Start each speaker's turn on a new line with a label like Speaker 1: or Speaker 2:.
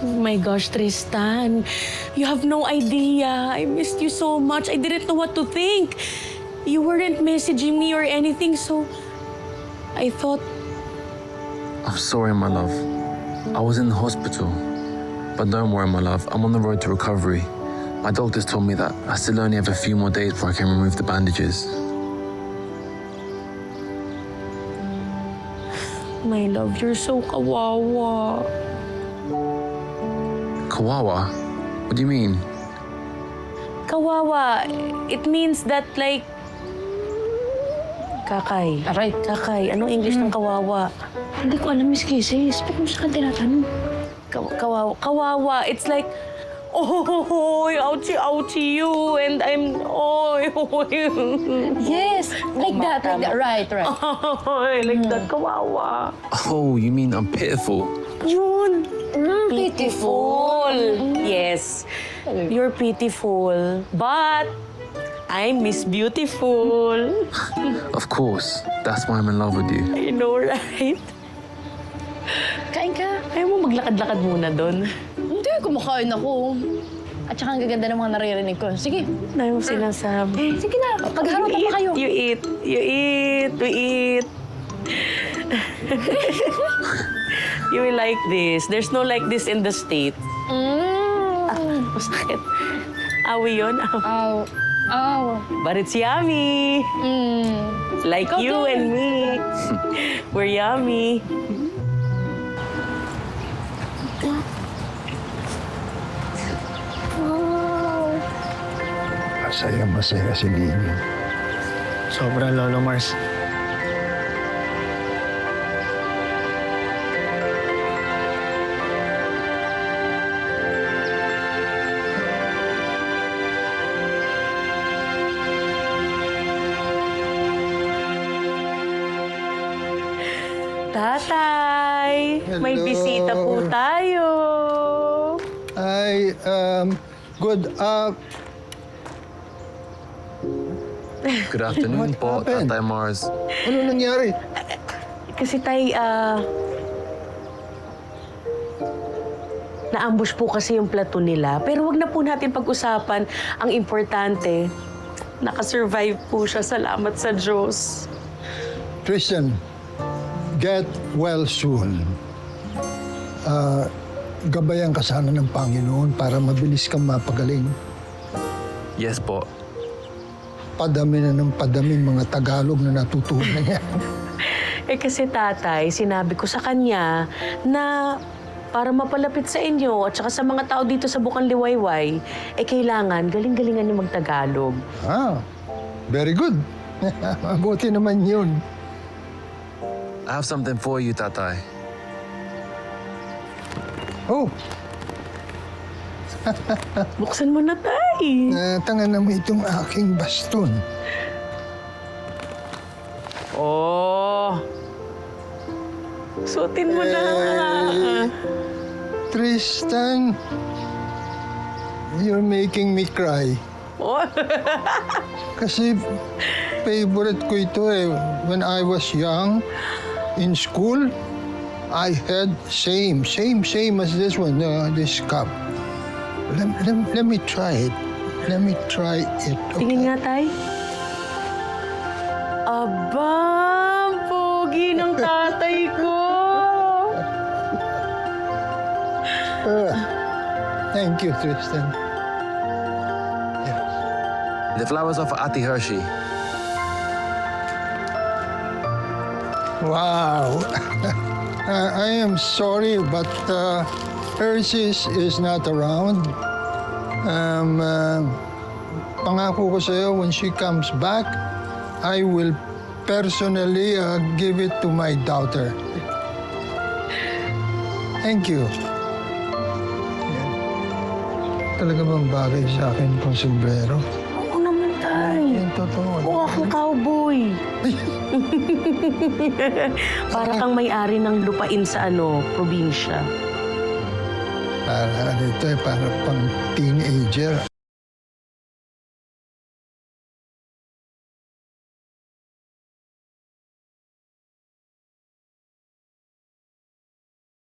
Speaker 1: Oh my gosh, Tristan. You have no idea. I missed you so much. I didn't know what to think. You weren't messaging me or anything, so I thought...
Speaker 2: I'm sorry, my love. I was in the hospital. But don't worry, my love. I'm on the road to recovery. My doctors told me that I still only have a few more days before I can remove the bandages.
Speaker 1: My love, you're so kawawa.
Speaker 2: Kawawa? What do you mean?
Speaker 1: Kawawa, it means that like... Kakay.
Speaker 3: Aray.
Speaker 1: Kakay. Anong English ng kawawa?
Speaker 3: Hindi ko alam, Miss Kisses. Ba't mo sa kanya tinatanong?
Speaker 1: Kawawa. Kawawa. It's like, oh, ouchie, ouchie you. And I'm, oh,
Speaker 3: Yes, like that. Right.
Speaker 1: like that, kawawa.
Speaker 2: Oh, you mean I'm pitiful?
Speaker 1: Yun.
Speaker 3: Pitiful.
Speaker 1: Yes, you're pitiful. But I'm Miss Beautiful.
Speaker 2: Of course. That's why I'm in love with you.
Speaker 1: I know, right?
Speaker 3: Kain ka.
Speaker 1: Ayaw mo maglakad-lakad muna doon.
Speaker 3: Hindi, kumakain ako. At saka ang gaganda ng mga naririnig ko. Sige.
Speaker 1: Ayaw mo sinasabi.
Speaker 3: Sige na, pagharapan pa kayo.
Speaker 1: You eat. We eat. You will like this. There's no like this in the States. Masakit. Awi yun?
Speaker 3: Aw.
Speaker 1: But it's yummy. Like
Speaker 3: Ikaw
Speaker 1: you
Speaker 3: din.
Speaker 1: and me. We're yummy.
Speaker 4: Masaya si Lini.
Speaker 5: Sobra, Lolo Mars.
Speaker 1: Tatay, may
Speaker 4: Hello.
Speaker 1: bisita po tayo.
Speaker 4: Ay, good
Speaker 2: Good afternoon
Speaker 4: What
Speaker 2: po,
Speaker 4: happened?
Speaker 2: Tatay Mars.
Speaker 4: ano nangyari?
Speaker 1: Kasi na-ambush po kasi yung platoon nila. Pero wag na po natin pag-usapan. Ang importante, nakasurvive po siya. Salamat sa Diyos.
Speaker 4: Tristan, get well soon. Gabayan ka sana ng Panginoon para mabilis kang mapagaling.
Speaker 2: Yes po.
Speaker 4: Padami na ng padami mga Tagalog na natutunan niya.
Speaker 1: Eh kasi tatay, sinabi ko sa kanya na para mapalapit sa inyo at saka sa mga tao dito sa Bukang Liwayway, kailangan galing-galingan yung mag-Tagalog.
Speaker 4: Very good. Mabuti naman yun.
Speaker 2: I have something for you, Tatay.
Speaker 4: Oh,
Speaker 1: Buksan mo na, tay.
Speaker 4: tangan na mo itong aking baston.
Speaker 1: Oh. Suotin mo na.
Speaker 4: Tristan, you're making me cry.
Speaker 1: Oh.
Speaker 4: Kasi favorite ko ito eh. When I was young, in school, I had same as this one, this cup. Let me try it. Let me try it.
Speaker 1: Tingin nga, tay. Aba, ang pogi ng tatay ko.
Speaker 4: Thank you, Tristan. Yes.
Speaker 2: The flowers are for Ate Hershey.
Speaker 4: Wow. I am sorry, but Persis is not around. Pangako ko sa'yo, when she comes back, I will personally give it to my daughter. Thank you. Yan. Talaga bang bagay sa akin itong sombrero?
Speaker 1: Oo naman, tay.
Speaker 4: Yan, totoo.
Speaker 1: Mukha kang cowboy. Para kang may-ari ng lupain sa probinsya.
Speaker 4: Para pang teenager.